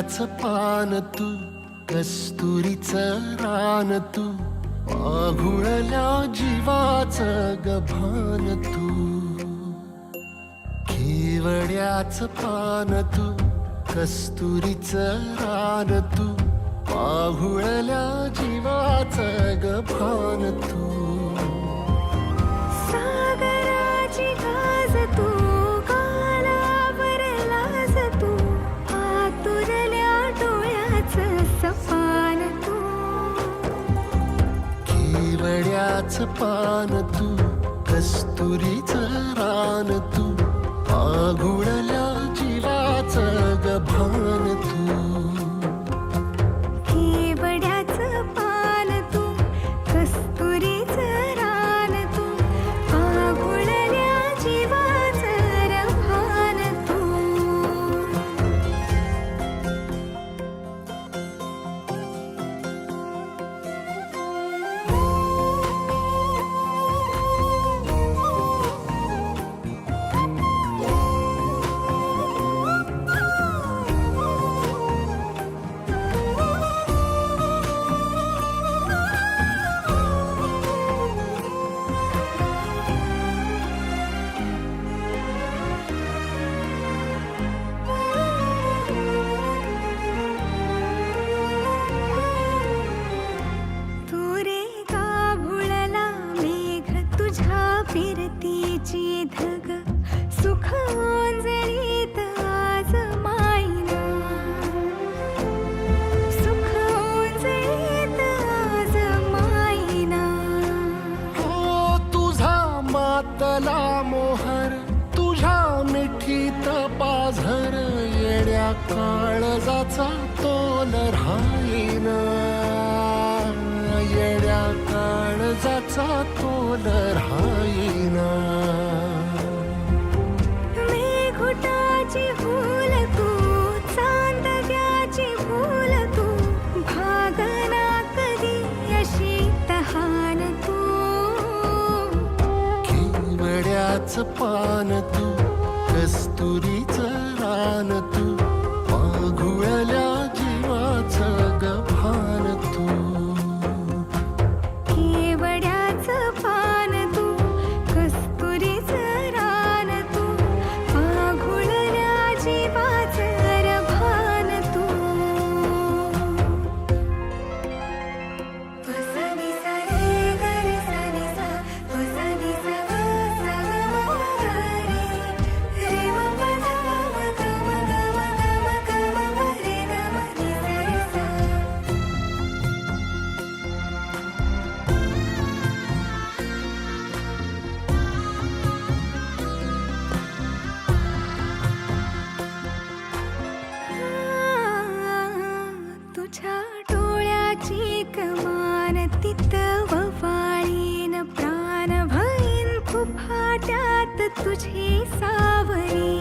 केवड्याचं पान तू, कस्तुरीचं रान तू, आघुळल्या जीवाचं गभान तू. केवड्याचं पान तू, कस्तुरीचं रान तू, आघुळल्या जीवाचं गभान तू. सागराची गाज तू, गालावर लाज तू, आतुरल्या डोळ्याचं सपान तू. केवड्याचं पान तू, कस्तुरीचं रान तू, आघुळल्या जीवाचं गभान तू. केवड्याचं पान तू, कस्तुरीचं रान तू, आघुळल्या जीवाचं रभान तू. फिरतीची धग सुख ओंजळीत आज मायना. सुख ओंजळीत आज मायना. हो तुझा मातला मोहर, तुझ्या मिठीत पाझर, येड्या काळजाचा तोल राहीना. येड्या काळजाचा तोल राहीना. मेघुटाची फूल तू, चांदव्याची फूल तू, भागना कधी अशी तहान तू. केवड्याचं पान तू, कस्तुरीचं रान तू, आघुळल्या जीवाचं गभान तू. केवड्याचं पान तू, कस्तुरीचं रान तू, आघुळल्या जीवाचं रभान तू. सा नि सा रे ग रे सा नि सा, सा नि सा ग सा ग म ग रे, रे म प ध म ग म ग म ग म ग म ग रे ग म नि सा रे सा. तुझ्या डोळ्याची कमान तिथं ववाळीन, प्राण भईन फुफाट्यात तुझी सावली.